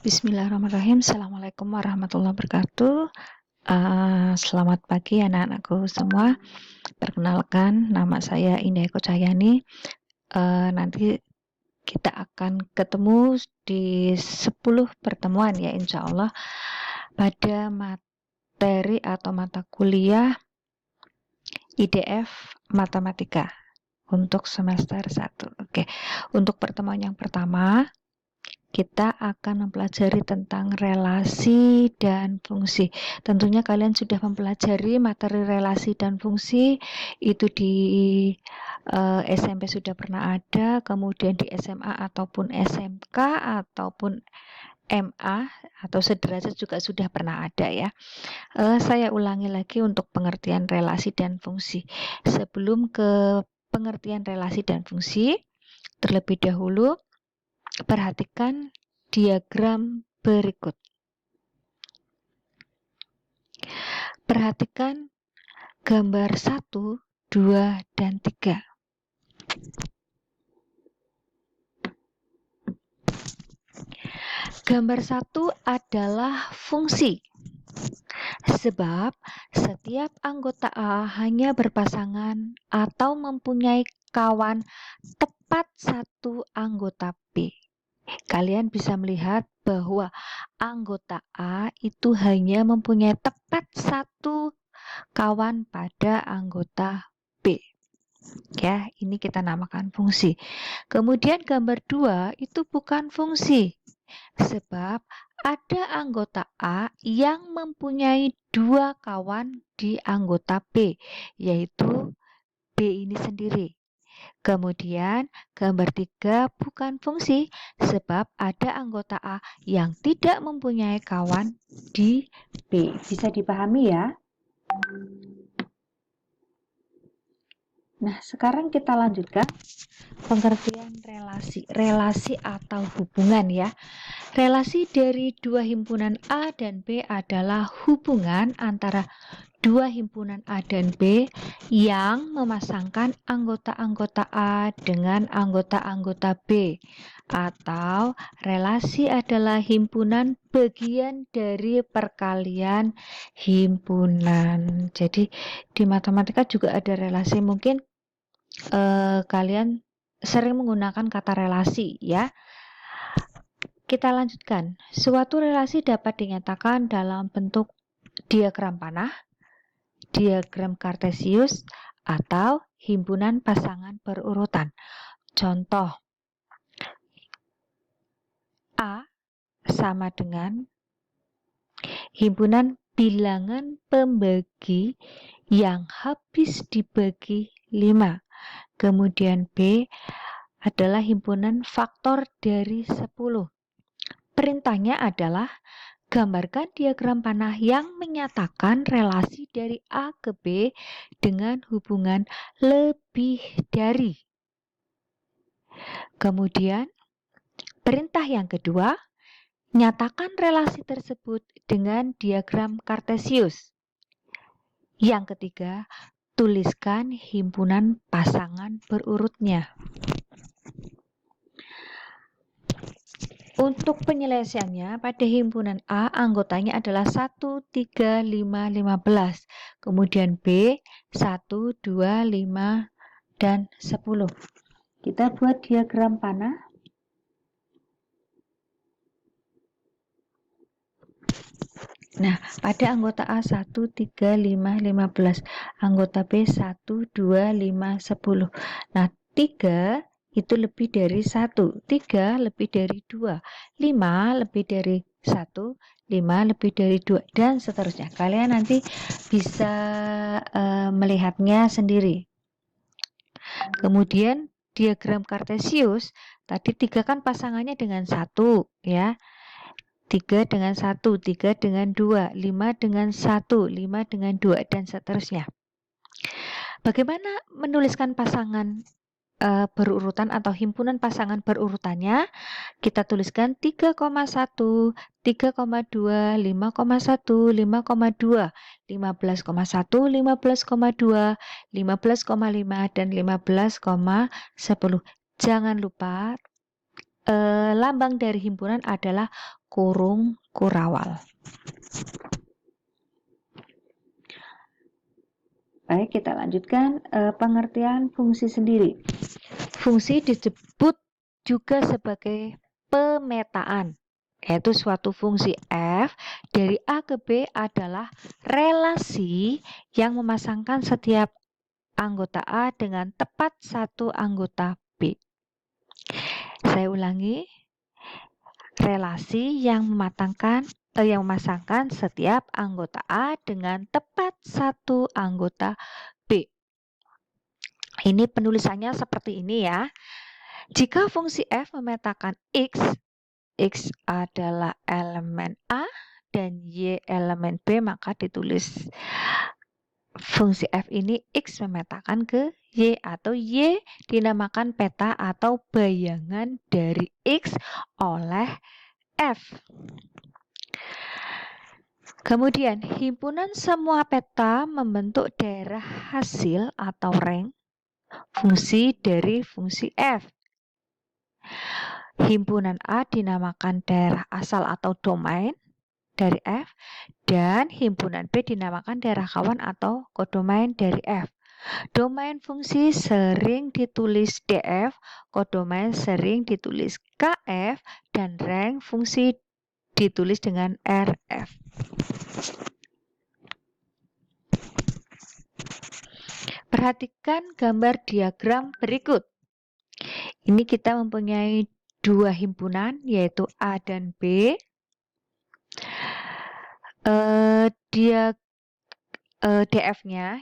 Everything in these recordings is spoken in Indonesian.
Bismillahirrahmanirrahim. Assalamualaikum warahmatullahi wabarakatuh. Selamat pagi anak-anakku semua. Perkenalkan, nama saya Indah Eko Cahyani. Nanti kita akan ketemu di 10 pertemuan ya insya Allah pada materi atau mata kuliah IDF Matematika untuk semester 1. Oke, untuk pertemuan yang pertama kita akan mempelajari tentang relasi dan fungsi. Tentunya kalian sudah mempelajari materi relasi dan fungsi itu di SMP sudah pernah ada, kemudian di SMA ataupun SMK ataupun MA atau sederajat juga sudah pernah ada ya. Saya ulangi lagi untuk pengertian relasi dan fungsi. Sebelum ke pengertian relasi dan fungsi, terlebih dahulu perhatikan diagram berikut. Perhatikan gambar 1, 2, dan 3. Gambar 1 adalah fungsi. Sebab setiap anggota A hanya berpasangan atau mempunyai kawan tepat satu anggota B. Kalian bisa melihat bahwa anggota A itu hanya mempunyai tepat satu kawan pada anggota B. Ya, ini kita namakan fungsi. Kemudian gambar 2 itu bukan fungsi. Sebab ada anggota A yang mempunyai 2 kawan di anggota B, yaitu B ini sendiri. Kemudian gambar 3 bukan fungsi sebab ada anggota A yang tidak mempunyai kawan di B. Bisa dipahami ya? Nah, sekarang kita lanjutkan pengertian relasi. Relasi atau hubungan ya. Relasi dari dua himpunan A dan B adalah hubungan antara dua himpunan A dan B yang memasangkan anggota-anggota A dengan anggota-anggota B, atau relasi adalah himpunan bagian dari perkalian himpunan. Jadi di matematika juga ada relasi. Mungkin kalian sering menggunakan kata relasi ya. Kita lanjutkan. Suatu relasi dapat dinyatakan dalam bentuk diagram panah, diagram kartesius, atau himpunan pasangan berurutan. Contoh, A sama dengan himpunan bilangan pembagi yang habis dibagi 5. Kemudian B adalah himpunan faktor dari 10. Perintahnya adalah gambarkan diagram panah yang menyatakan relasi dari A ke B dengan hubungan lebih dari. Kemudian, perintah yang kedua, nyatakan relasi tersebut dengan diagram kartesius. Yang ketiga, tuliskan himpunan pasangan berurutnya. Untuk penyelesaiannya, pada himpunan A anggotanya adalah 1, 3, 5, 15. Kemudian B 1, 2, 5, dan 10. Kita buat diagram panah. Nah, pada anggota A 1, 3, 5, 15. Anggota B 1, 2, 5, 10. Nah, 3 itu lebih dari 1, 3 lebih dari 2, 5 lebih dari 1, 5 lebih dari 2, dan seterusnya. Kalian nanti bisa melihatnya sendiri. Kemudian diagram kartesius, tadi 3 kan pasangannya dengan 1 ya. 3 dengan 1, 3 dengan 2, 5 dengan 1, 5 dengan 2, dan seterusnya. Bagaimana menuliskan pasangan berurutan atau himpunan pasangan berurutannya? Kita tuliskan 3,1, 3,2, 5,1, 5,2, 15,1, 15,2, 15,5, dan 15,10. Jangan lupa lambang dari himpunan adalah kurung kurawal. Baik, kita lanjutkan pengertian fungsi sendiri. Fungsi disebut juga sebagai pemetaan, yaitu suatu fungsi f dari A ke B adalah relasi yang memasangkan setiap anggota A dengan tepat satu anggota B. Saya ulangi, relasi yang memasangkan setiap anggota A dengan tepat satu anggota B. Ini penulisannya seperti ini ya. Jika fungsi f memetakan x adalah elemen A dan y elemen B, maka ditulis fungsi f ini x memetakan ke y, atau y dinamakan peta atau bayangan dari x oleh f. Kemudian himpunan semua peta membentuk daerah hasil atau rank fungsi dari fungsi f. Himpunan A dinamakan daerah asal atau domain dari f, dan himpunan B dinamakan daerah kawan atau kodomain dari f. Domain fungsi sering ditulis df, kodomain sering ditulis kf, dan rank fungsi ditulis dengan rf. Perhatikan gambar diagram berikut. Ini kita mempunyai dua himpunan, yaitu A dan B. DF-nya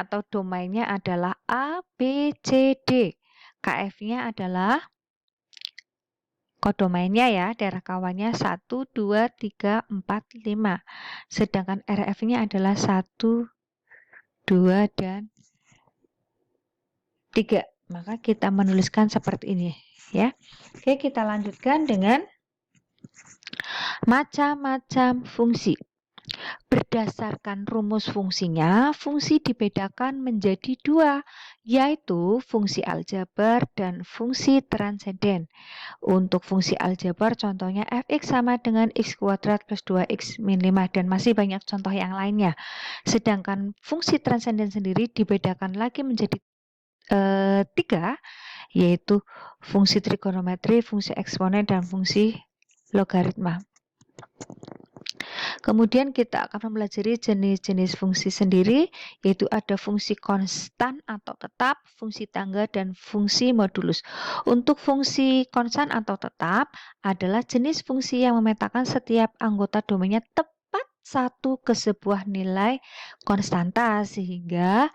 atau domainnya adalah A, B, C, D. KF-nya adalah kodomainnya ya, daerah kawannya 1, 2, 3, 4, 5. Sedangkan RF-nya adalah 1, 2, dan 3. Maka kita menuliskan seperti ini ya. Oke, kita lanjutkan dengan macam-macam fungsi. Berdasarkan rumus fungsinya, fungsi dibedakan menjadi dua, yaitu fungsi aljabar dan fungsi transenden. Untuk fungsi aljabar, contohnya fx sama dengan x kuadrat plus 2x min 5, dan masih banyak contoh yang lainnya. Sedangkan fungsi transenden sendiri dibedakan lagi menjadi tiga, yaitu fungsi trigonometri, fungsi eksponen, dan fungsi logaritma. Kemudian kita akan mempelajari jenis-jenis fungsi sendiri, yaitu ada fungsi konstan atau tetap, fungsi tangga, dan fungsi modulus. Untuk fungsi konstan atau tetap adalah jenis fungsi yang memetakan setiap anggota domainnya tepat satu ke sebuah nilai konstanta, sehingga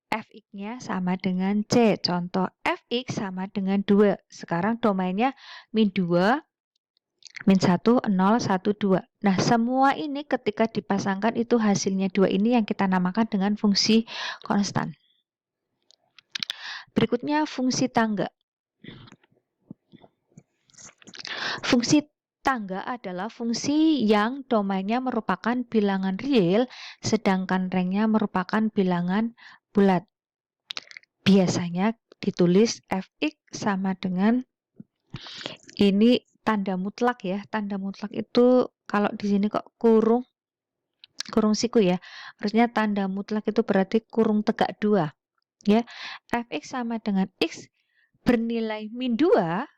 fx-nya sama dengan C. Contoh fx sama dengan 2. Sekarang domainnya min 2, min 1, 0, 1, 2. Nah, semua ini ketika dipasangkan itu hasilnya 2 ini yang kita namakan dengan fungsi konstan. Berikutnya fungsi tangga. Fungsi tangga adalah fungsi yang domainnya merupakan bilangan real, sedangkan ranknya merupakan bilangan bulat. Biasanya ditulis fx sama dengan, ini tanda mutlak ya. Tanda mutlak itu kalau di sini kok kurung siku ya. Harusnya tanda mutlak itu berarti kurung tegak 2 ya. Fx sama dengan x bernilai min 2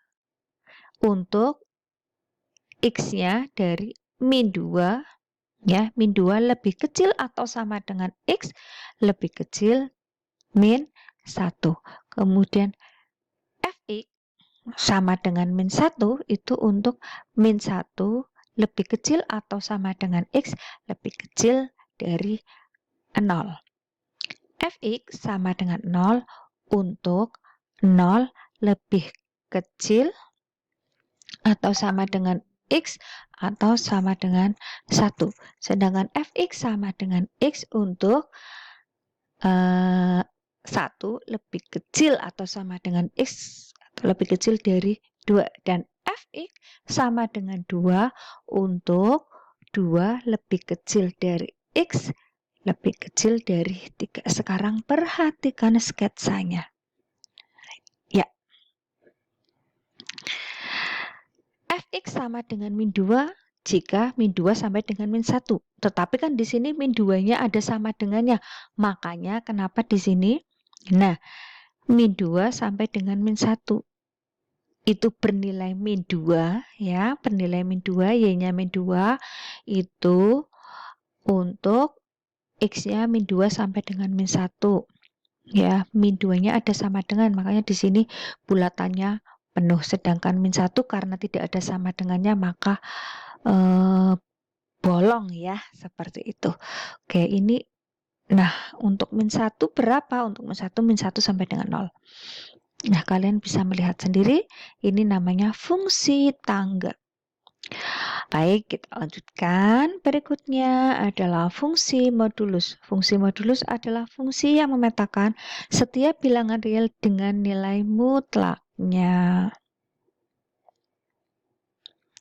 untuk x-nya dari min 2 ya. Min 2 lebih kecil atau sama dengan x lebih kecil min 1. Kemudian fx sama dengan min 1 itu untuk min 1 lebih kecil atau sama dengan x lebih kecil dari 0. Fx sama dengan 0 untuk 0 lebih kecil atau sama dengan x atau sama dengan 1. Sedangkan fx sama dengan x untuk 1 lebih kecil atau sama dengan x atau lebih kecil dari 2. Dan fx sama dengan 2 untuk 2 lebih kecil dari x lebih kecil dari 3. Sekarang perhatikan sketsanya. Ya. fx sama dengan min 2 jika min 2 sampai dengan min 1. Tetapi kan di sini min 2-nya ada sama dengannya. Makanya kenapa di sini? Nah, min 2 sampai dengan min 1 itu bernilai min 2 ya, bernilai min 2, y-nya min 2 itu untuk x-nya min 2 sampai dengan min 1. Ya, min 2-nya ada sama dengan, makanya di sini bulatannya penuh, sedangkan min 1 karena tidak ada sama dengannya maka bolong ya, seperti itu. Oke, ini nah untuk min 1 berapa? Untuk min 1 sampai dengan 0. Nah, kalian bisa melihat sendiri, ini namanya fungsi tangga. Baik, kita lanjutkan. Berikutnya adalah fungsi modulus. Fungsi modulus adalah fungsi yang memetakan setiap bilangan real dengan nilai mutlaknya.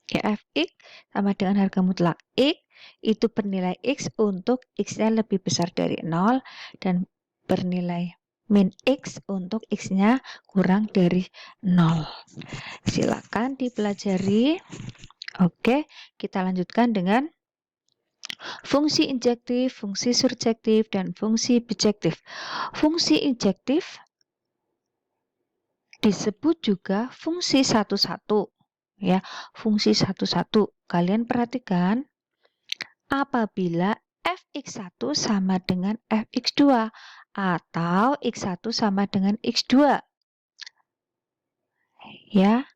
Ya, fx sama dengan harga mutlak x itu bernilai x untuk x-nya lebih besar dari 0 dan bernilai min x untuk x-nya kurang dari 0. Silakan dipelajari. Oke, kita lanjutkan dengan fungsi injektif, fungsi surjektif, dan fungsi bijektif. Fungsi injektif disebut juga fungsi satu-satu. Ya, fungsi satu-satu. Kalian perhatikan, apabila fx1 sama dengan fx2 atau x1 sama dengan x2. Ya,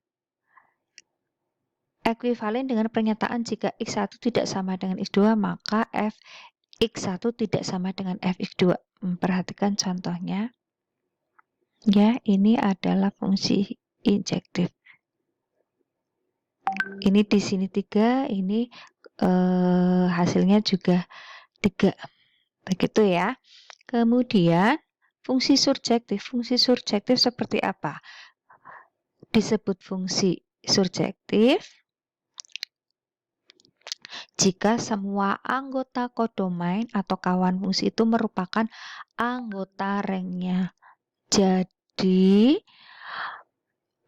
ekuivalen dengan pernyataan jika x1 tidak sama dengan x2, maka fx1 tidak sama dengan fx2. Perhatikan contohnya. Ya, ini adalah fungsi injektif. Ini di sini 3, ini hasilnya juga 3. Begitu ya. Kemudian fungsi surjektif. Fungsi surjektif seperti apa? Disebut fungsi surjektif jika semua anggota kodomain atau kawan fungsi itu merupakan anggota ringnya. Jadi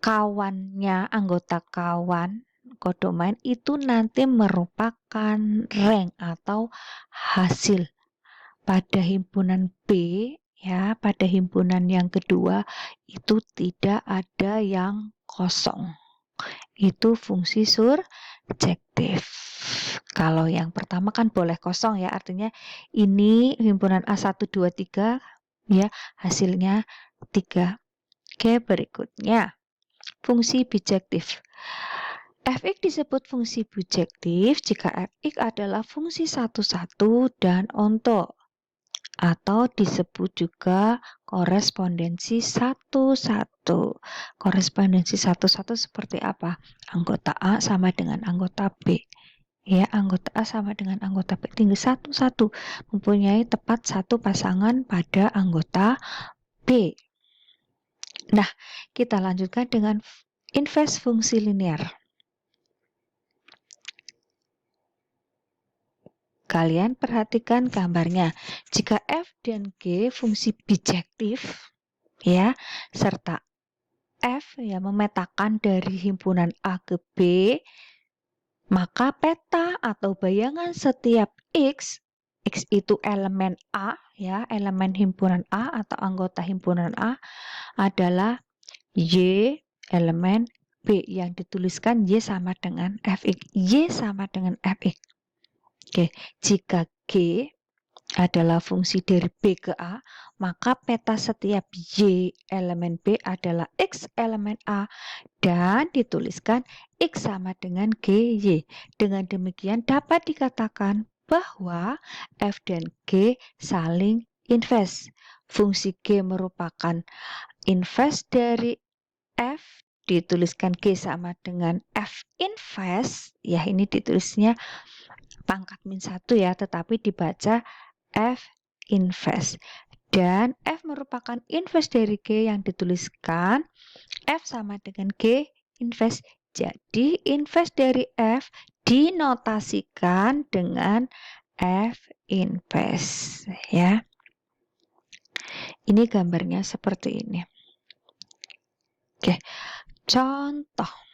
kawannya, anggota kawan kodomain itu nanti merupakan rank atau hasil pada himpunan B. Ya, pada himpunan yang kedua itu tidak ada yang kosong. Itu fungsi surjektif. Kalau yang pertama kan boleh kosong ya, artinya ini himpunan A1, 2, 3 ya, hasilnya 3. Oke, berikutnya fungsi bijektif. Fx disebut fungsi bijektif jika fx adalah fungsi satu-satu dan onto, atau disebut juga korespondensi satu-satu. Korespondensi satu-satu seperti apa? Anggota A sama dengan anggota B. Ya, anggota A sama dengan anggota B tinggal satu-satu, mempunyai tepat satu pasangan pada anggota B. Nah, kita lanjutkan dengan inverse fungsi linear. Kalian perhatikan gambarnya. Jika F dan G fungsi bijektif, ya, serta F ya memetakan dari himpunan A ke B, maka peta atau bayangan setiap X itu elemen A, ya, elemen himpunan A atau anggota himpunan A adalah Y elemen B yang dituliskan Y sama dengan Fx. Y sama dengan Fx. Oke, jika G adalah fungsi dari B ke A, maka peta setiap Y elemen B adalah X elemen A dan dituliskan X sama dengan GY. Dengan demikian dapat dikatakan bahwa F dan G saling inverse. Fungsi G merupakan inverse dari F, dituliskan G sama dengan F inverse. Ya, ini ditulisnya pangkat min 1 ya, tetapi dibaca F inverse. Dan F merupakan inverse dari G yang dituliskan F sama dengan G inverse. Jadi inverse dari F dinotasikan dengan F inverse ya. Ini gambarnya seperti ini. Oke, contoh.